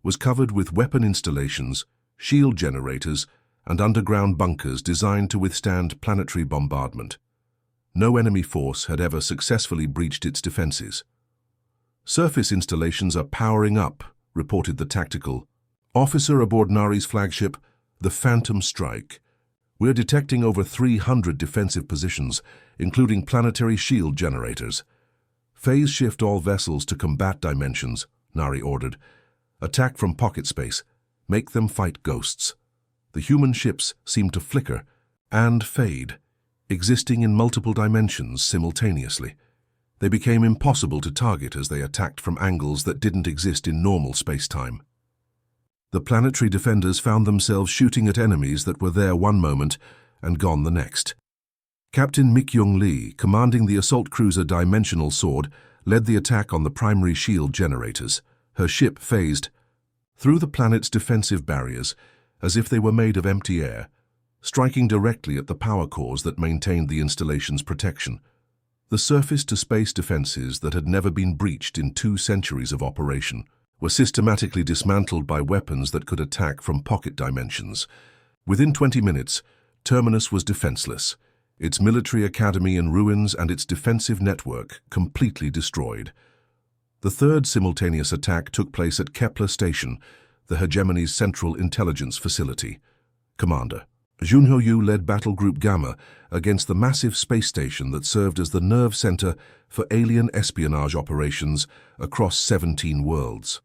was covered with weapon installations, shield generators, and underground bunkers designed to withstand planetary bombardment. No enemy force had ever successfully breached its defenses. "Surface installations are powering up," reported the tactical officer aboard Nari's flagship, the Phantom Strike. "We're detecting over 300 defensive positions, including planetary shield generators. Phase shift all vessels to combat dimensions," Nari ordered. "Attack from pocket space. Make them fight ghosts." The human ships seemed to flicker and fade, existing in multiple dimensions simultaneously. They became impossible to target as they attacked from angles that didn't exist in normal space-time. The planetary defenders found themselves shooting at enemies that were there one moment and gone the next. Captain Mik-Young Lee, commanding the assault cruiser Dimensional Sword, led the attack on the primary shield generators. Her ship phased through the planet's defensive barriers as if they were made of empty air, striking directly at the power cores that maintained the installation's protection. The surface-to-space defenses that had never been breached in 2 centuries of operation were systematically dismantled by weapons that could attack from pocket dimensions. Within 20 minutes, Terminus was defenseless, its military academy in ruins and its defensive network completely destroyed. The third simultaneous attack took place at Kepler Station, the hegemony's central intelligence facility. Commander Junho Yu led Battle Group Gamma against the massive space station that served as the nerve center for alien espionage operations across 17 worlds.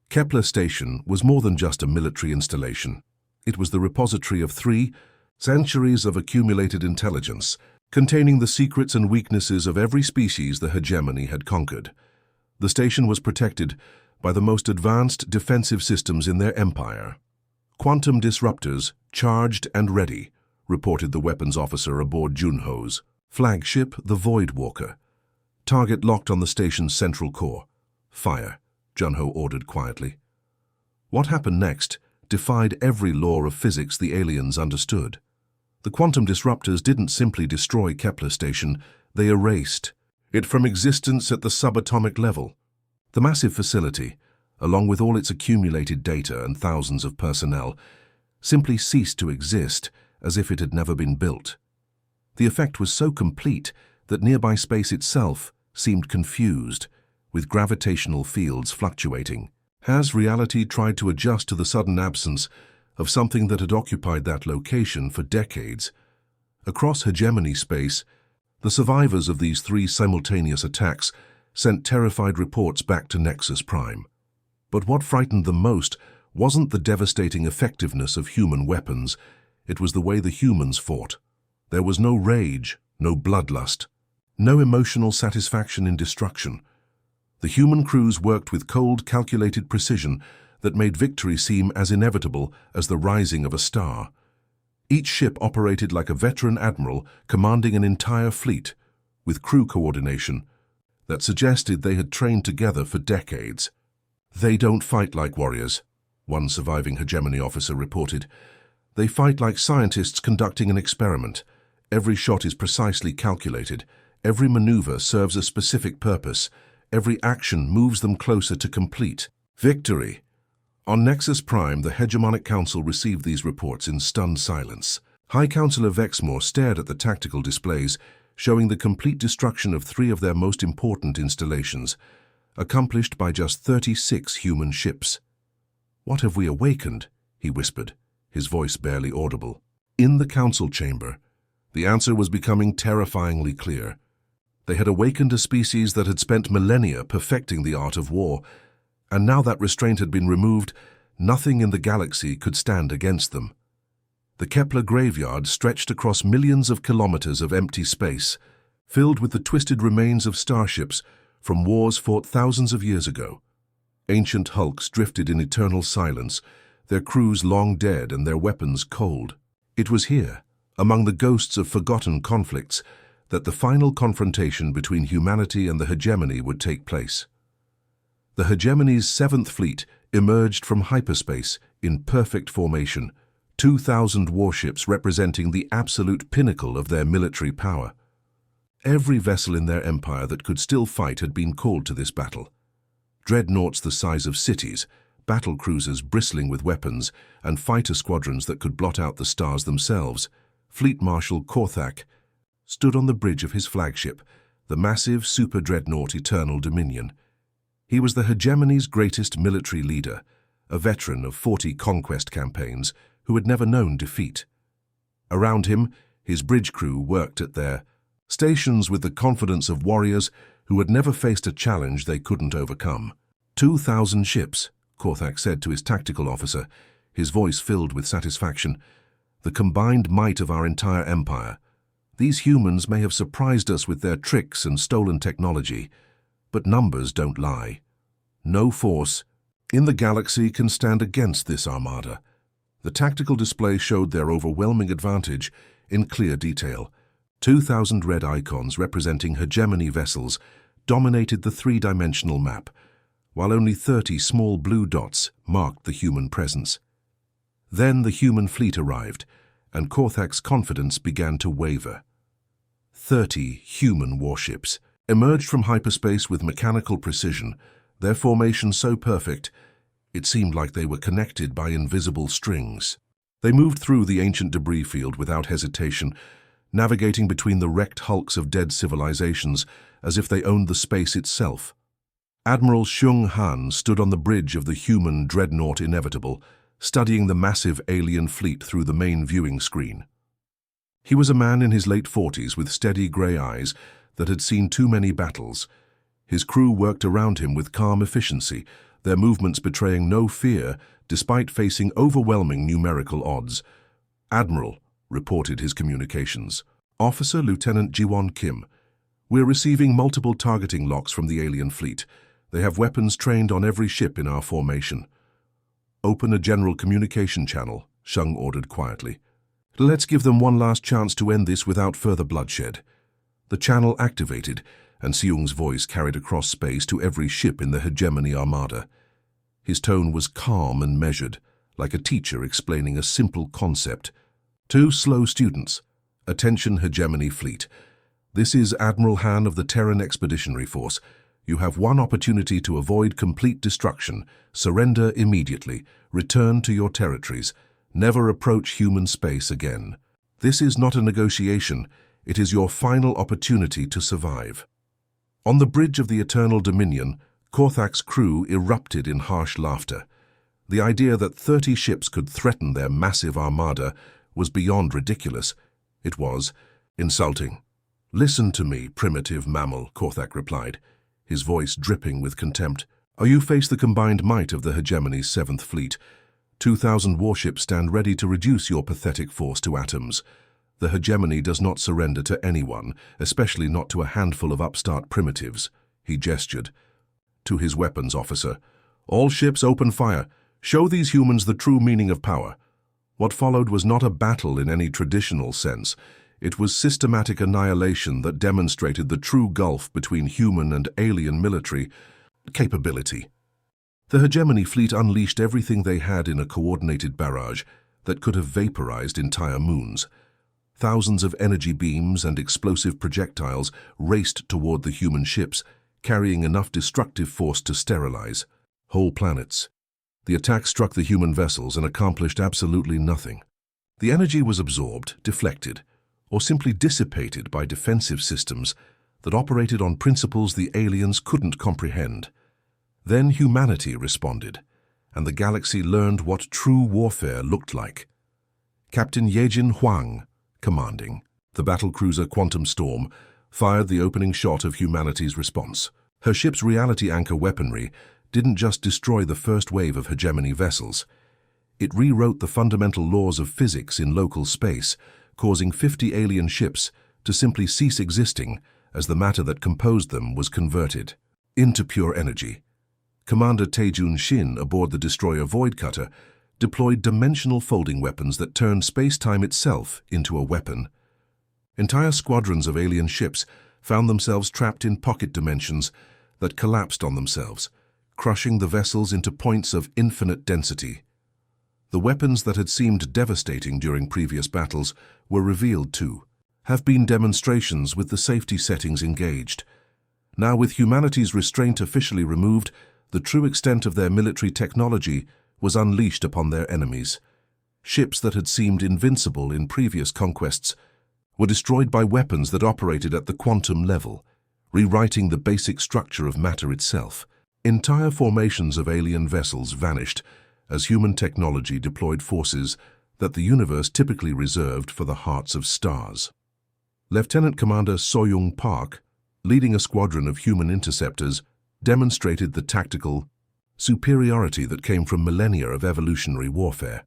Kepler Station was more than just a military installation. It was the repository of 3 centuries of accumulated intelligence, containing the secrets and weaknesses of every species the hegemony had conquered. The station was protected by the most advanced defensive systems in their empire. "Quantum disruptors, charged and ready," reported the weapons officer aboard Junho's flagship, the Voidwalker. "Target locked on the station's central core. Fire," Junho ordered quietly. What happened next defied every law of physics the aliens understood. The quantum disruptors didn't simply destroy Kepler Station, they erased it from existence at the subatomic level. The massive facility, along with all its accumulated data and thousands of personnel, simply ceased to exist as if it had never been built. The effect was so complete that nearby space itself seemed confused, with gravitational fields fluctuating. Has reality tried to adjust to the sudden absence of something that had occupied that location for decades? Across hegemony space, the survivors of these 3 simultaneous attacks sent terrified reports back to Nexus Prime. But what frightened them most wasn't the devastating effectiveness of human weapons, it was the way the humans fought. There was no rage, no bloodlust, no emotional satisfaction in destruction. The human crews worked with cold, calculated precision that made victory seem as inevitable as the rising of a star. Each ship operated like a veteran admiral commanding an entire fleet, with crew coordination that suggested they had trained together for decades. "They don't fight like warriors," one surviving hegemony officer reported. "They fight like scientists conducting an experiment. Every shot is precisely calculated. Every maneuver serves a specific purpose. Every action moves them closer to complete victory." On Nexus Prime, the Hegemonic Council received these reports in stunned silence. High Counselor Vexmore stared at the tactical displays, showing the complete destruction of 3 of their most important installations, accomplished by just 36 human ships. "What have we awakened?" he whispered, his voice barely audible. In the council chamber, the answer was becoming terrifyingly clear. They had awakened a species that had spent millennia perfecting the art of war, and now that restraint had been removed, nothing in the galaxy could stand against them. The Kepler graveyard stretched across millions of kilometers of empty space, filled with the twisted remains of starships from wars fought thousands of years ago. Ancient hulks drifted in eternal silence, their crews long dead and their weapons cold. It was here, among the ghosts of forgotten conflicts, that the final confrontation between humanity and the hegemony would take place. The hegemony's 7th Fleet emerged from hyperspace in perfect formation, 2,000 warships representing the absolute pinnacle of their military power. Every vessel in their empire that could still fight had been called to this battle. Dreadnoughts the size of cities, battle cruisers bristling with weapons, and fighter squadrons that could blot out the stars themselves. Fleet Marshal Korthak stood on the bridge of his flagship, the massive super-dreadnought Eternal Dominion. He was the hegemony's greatest military leader, a veteran of 40 conquest campaigns who had never known defeat. Around him, his bridge crew worked at their stations with the confidence of warriors who had never faced a challenge they couldn't overcome. 2,000 ships, Korthak said to his tactical officer, his voice filled with satisfaction. "The combined might of our entire empire. These humans may have surprised us with their tricks and stolen technology, but numbers don't lie. No force in the galaxy can stand against this armada." The tactical display showed their overwhelming advantage in clear detail. 2,000 red icons representing hegemony vessels dominated the 3-dimensional map, while only 30 small blue dots marked the human presence. Then the human fleet arrived, and Korthak's confidence began to waver. 30 human warships emerged from hyperspace with mechanical precision, their formation so perfect, it seemed like they were connected by invisible strings. They moved through the ancient debris field without hesitation, navigating between the wrecked hulks of dead civilizations as if they owned the space itself. Admiral Xiong Han stood on the bridge of the human dreadnought Inevitable, studying the massive alien fleet through the main viewing screen. He was a man in his late 40s with steady grey eyes that had seen too many battles. His crew worked around him with calm efficiency, their movements betraying no fear despite facing overwhelming numerical odds. "Admiral," reported his communications. "Officer Lieutenant Jiwon Kim. We're receiving multiple targeting locks from the alien fleet. They have weapons trained on every ship in our formation." "Open a general communication channel," Shung ordered quietly. "Let's give them one last chance to end this without further bloodshed." The channel activated, and Seung's voice carried across space to every ship in the hegemony armada. His tone was calm and measured, like a teacher explaining a simple concept. "To slow students. Attention hegemony fleet. This is Admiral Han of the Terran Expeditionary Force. You have one opportunity to avoid complete destruction. Surrender immediately. Return to your territories. Never approach human space again. This is not a negotiation. It is your final opportunity to survive." On the bridge of the Eternal Dominion, Korthak's crew erupted in harsh laughter. The idea that 30 ships could threaten their massive armada was beyond ridiculous. It was insulting. "Listen to me, primitive mammal," Korthak replied, his voice dripping with contempt. "You face the combined might of the hegemony's 7th Fleet. 2,000 warships stand ready to reduce your pathetic force to atoms. The hegemony does not surrender to anyone, especially not to a handful of upstart primitives." He gestured. to his weapons officer. "All ships open fire. Show these humans the true meaning of power." What followed was not a battle in any traditional sense. It was systematic annihilation that demonstrated the true gulf between human and alien military capability. The hegemony fleet unleashed everything they had in a coordinated barrage that could have vaporized entire moons. Thousands of energy beams and explosive projectiles raced toward the human ships, carrying enough destructive force to sterilize whole planets. The attack struck the human vessels and accomplished absolutely nothing. The energy was absorbed, deflected, or simply dissipated by defensive systems that operated on principles the aliens couldn't comprehend. Then humanity responded, and the galaxy learned what true warfare looked like. Captain Yejin Huang, commanding the battlecruiser Quantum Storm, fired the opening shot of humanity's response. Her ship's reality anchor weaponry didn't just destroy the first wave of hegemony vessels. It rewrote the fundamental laws of physics in local space, causing 50 alien ships to simply cease existing as the matter that composed them was converted into pure energy. Commander Taejun Shin aboard the destroyer Void Cutter deployed dimensional folding weapons that turned space-time itself into a weapon. Entire squadrons of alien ships found themselves trapped in pocket dimensions that collapsed on themselves, crushing the vessels into points of infinite density. The weapons that had seemed devastating during previous battles were revealed to have been demonstrations with the safety settings engaged. Now, with humanity's restraint officially removed, the true extent of their military technology was unleashed upon their enemies. Ships that had seemed invincible in previous conquests were destroyed by weapons that operated at the quantum level, rewriting the basic structure of matter itself. Entire formations of alien vessels vanished as human technology deployed forces that the universe typically reserved for the hearts of stars. Lieutenant Commander Soyoung Park, leading a squadron of human interceptors, demonstrated the tactical superiority that came from millennia of evolutionary warfare.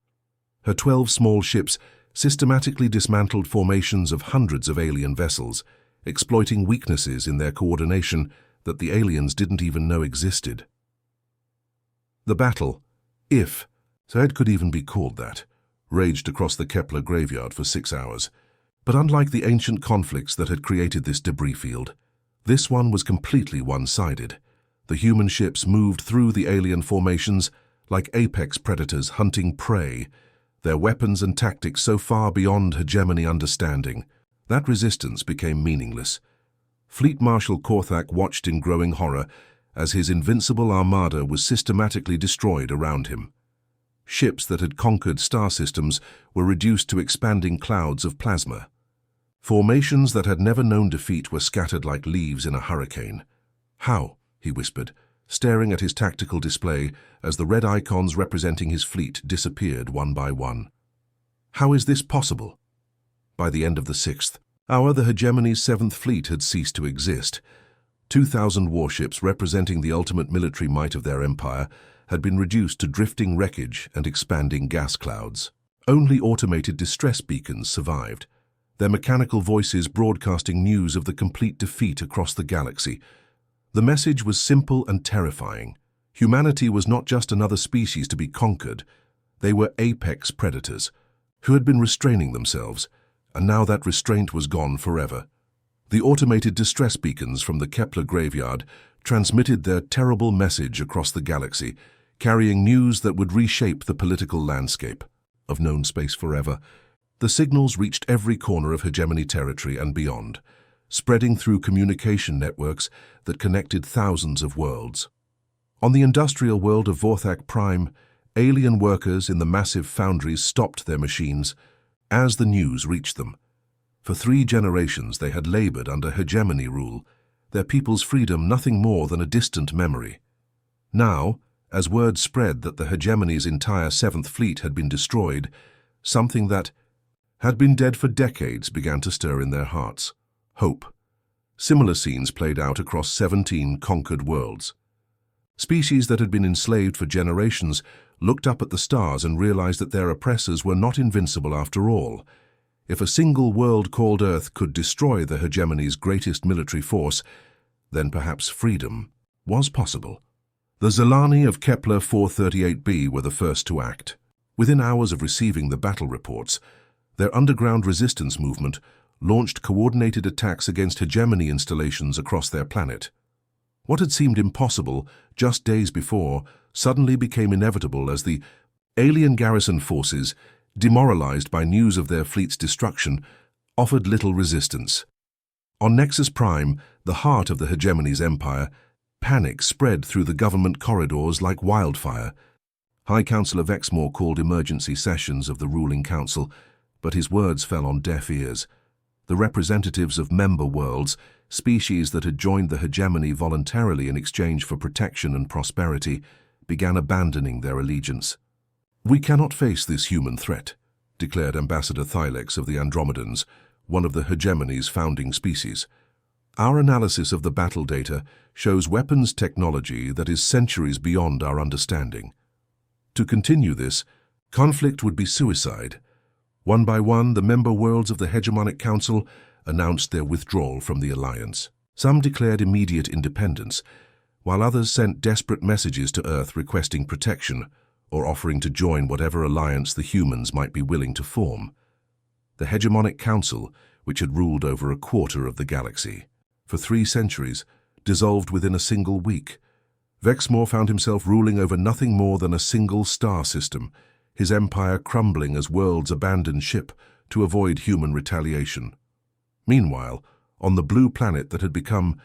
Her 12 small ships systematically dismantled formations of hundreds of alien vessels, exploiting weaknesses in their coordination that the aliens didn't even know existed. The battle, if it could even be called that, raged across the Kepler graveyard for 6 hours. But unlike the ancient conflicts that had created this debris field, this one was completely one-sided. The human ships moved through the alien formations like apex predators hunting prey, their weapons and tactics so far beyond hegemony understanding that resistance became meaningless. Fleet Marshal Korthak watched in growing horror as his invincible armada was systematically destroyed around him. Ships that had conquered star systems were reduced to expanding clouds of plasma. Formations that had never known defeat were scattered like leaves in a hurricane. "How?" he whispered, staring at his tactical display as the red icons representing his fleet disappeared one by one. "How is this possible?" By the end of the 6th hour, the hegemony's 7th fleet had ceased to exist. 2,000 warships representing the ultimate military might of their empire had been reduced to drifting wreckage and expanding gas clouds. Only automated distress beacons survived, their mechanical voices broadcasting news of the complete defeat across the galaxy. The message was simple and terrifying. Humanity was not just another species to be conquered. They were apex predators who had been restraining themselves, and now that restraint was gone forever. The automated distress beacons from the Kepler graveyard transmitted their terrible message across the galaxy, carrying news that would reshape the political landscape of known space forever. The signals reached every corner of hegemony territory and beyond, spreading through communication networks that connected thousands of worlds. On the industrial world of Vorthak Prime, alien workers in the massive foundries stopped their machines as the news reached them. For 3 generations they had labored under hegemony rule, their people's freedom nothing more than a distant memory. Now, as word spread that the hegemony's entire 7th fleet had been destroyed, something that had been dead for decades began to stir in their hearts: hope. Similar scenes played out across 17 conquered worlds. Species that had been enslaved for generations looked up at the stars and realized that their oppressors were not invincible after all. If a single world called Earth could destroy the hegemony's greatest military force, then perhaps freedom was possible. The Zelani of Kepler 438b were the first to act. Within hours of receiving the battle reports, their underground resistance movement launched coordinated attacks against hegemony installations across their planet. What had seemed impossible just days before suddenly became inevitable as the alien garrison forces, demoralized by news of their fleet's destruction, offered little resistance. On Nexus Prime, the heart of the hegemony's empire, panic spread through the government corridors like wildfire. High Counselor Vexmore called emergency sessions of the ruling council, but his words fell on deaf ears. The representatives of member worlds, species that had joined the hegemony voluntarily in exchange for protection and prosperity, began abandoning their allegiance. "We cannot face this human threat," declared Ambassador Thylex of the Andromedans, one of the hegemony's founding species. "Our analysis of the battle data shows weapons technology that is centuries beyond our understanding. To continue this, conflict would be suicide." One by one, the member worlds of the Hegemonic Council announced their withdrawal from the alliance. Some declared immediate independence, while others sent desperate messages to Earth requesting protection or offering to join whatever alliance the humans might be willing to form. The Hegemonic Council, which had ruled over a quarter of the galaxy for 3 centuries, dissolved within a single week. Vexmore found himself ruling over nothing more than a single star system, his empire crumbling as worlds abandoned ship to avoid human retaliation. Meanwhile, on the blue planet that had become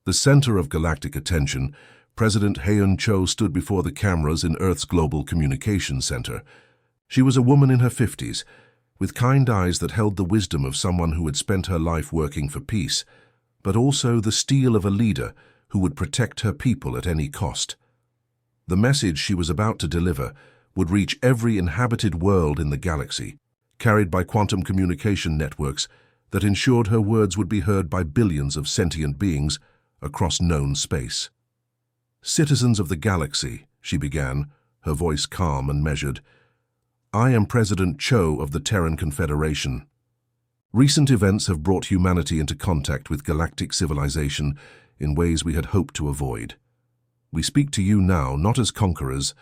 the center of galactic attention, President Heiyun Cho stood before the cameras in Earth's Global Communications Center. She was a woman in her 50s, with kind eyes that held the wisdom of someone who had spent her life working for peace, but also the steel of a leader who would protect her people at any cost. The message she was about to deliver would reach every inhabited world in the galaxy, carried by quantum communication networks that ensured her words would be heard by billions of sentient beings across known space. "Citizens of the galaxy," she began, her voice calm and measured, "I am President Cho of the Terran Confederation. Recent events have brought humanity into contact with galactic civilization in ways we had hoped to avoid. We speak to you now not as conquerors,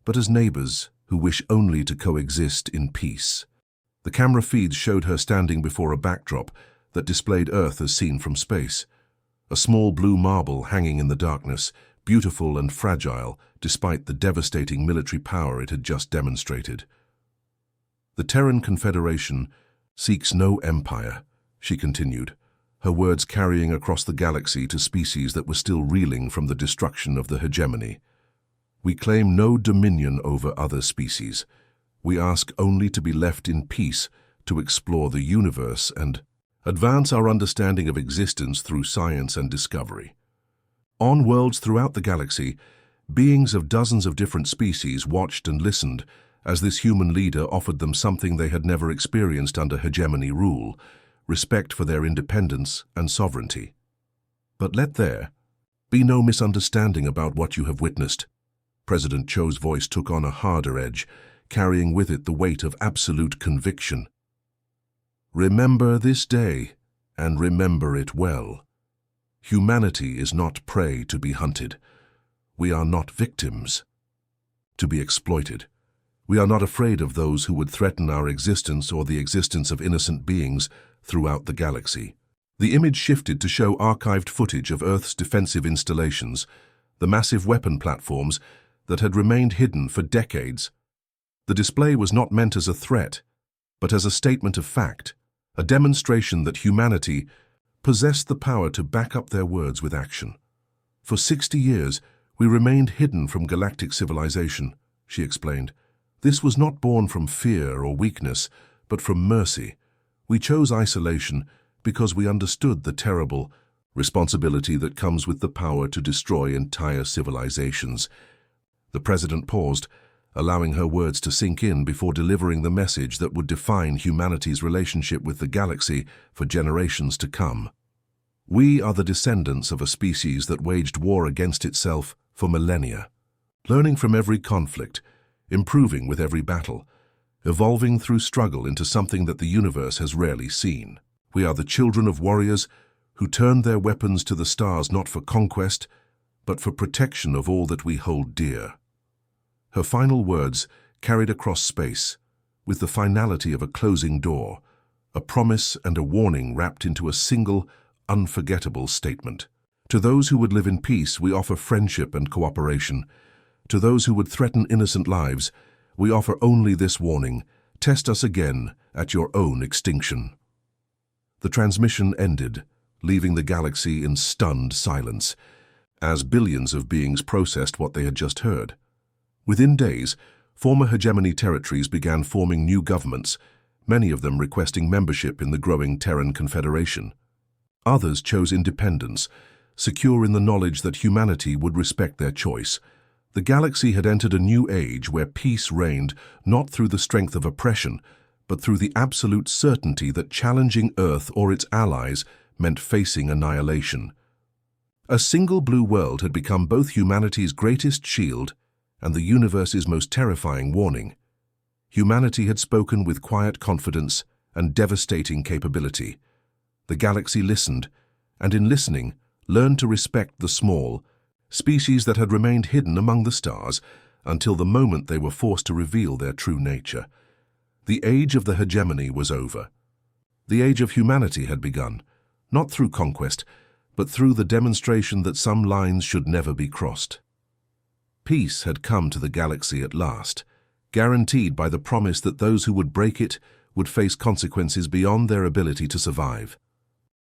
but as neighbors who wish only to coexist in peace." The camera feeds showed her standing before a backdrop that displayed Earth as seen from space. A small blue marble hanging in the darkness, beautiful and fragile despite the devastating military power it had just demonstrated. "The Terran Confederation seeks no empire," she continued, her words carrying across the galaxy to species that were still reeling from the destruction of the hegemony. "We claim no dominion over other species. We ask only to be left in peace to explore the universe and advance our understanding of existence through science and discovery." On worlds throughout the galaxy, beings of dozens of different species watched and listened as this human leader offered them something they had never experienced under hegemony rule: respect for their independence and sovereignty. "But let there be no misunderstanding about what you have witnessed." President Cho's voice took on a harder edge, carrying with it the weight of absolute conviction. "Remember this day, and remember it well. Humanity is not prey to be hunted. We are not victims to be exploited. We are not afraid of those who would threaten our existence or the existence of innocent beings throughout the galaxy." The image shifted to show archived footage of Earth's defensive installations, the massive weapon platforms that had remained hidden for decades. The display was not meant as a threat, but as a statement of fact, a demonstration that humanity possessed the power to back up their words with action. "For 60 years, we remained hidden from galactic civilization," she explained. "This was not born from fear or weakness, but from mercy. We chose isolation because we understood the terrible responsibility that comes with the power to destroy entire civilizations." The president paused, allowing her words to sink in before delivering the message that would define humanity's relationship with the galaxy for generations to come. "We are the descendants of a species that waged war against itself for millennia, learning from every conflict, improving with every battle, evolving through struggle into something that the universe has rarely seen. We are the children of warriors who turned their weapons to the stars not for conquest, but for protection of all that we hold dear. Her final words carried across space, with the finality of a closing door, a promise and a warning wrapped into a single, unforgettable statement. To those who would live in peace, we offer friendship and cooperation. To those who would threaten innocent lives, we offer only this warning: test us again at your own extinction. The transmission ended, leaving the galaxy in stunned silence, as billions of beings processed what they had just heard. Within days, former hegemony territories began forming new governments, many of them requesting membership in the growing Terran Confederation. Others chose independence, secure in the knowledge that humanity would respect their choice. The galaxy had entered a new age where peace reigned not through the strength of oppression, but through the absolute certainty that challenging Earth or its allies meant facing annihilation. A single blue world had become both humanity's greatest shield and the universe's most terrifying warning. Humanity had spoken with quiet confidence and devastating capability. The galaxy listened, and in listening, learned to respect the small, species that had remained hidden among the stars until the moment they were forced to reveal their true nature. The age of the hegemony was over. The age of humanity had begun, not through conquest, but through the demonstration that some lines should never be crossed. Peace had come to the galaxy at last, guaranteed by the promise that those who would break it would face consequences beyond their ability to survive.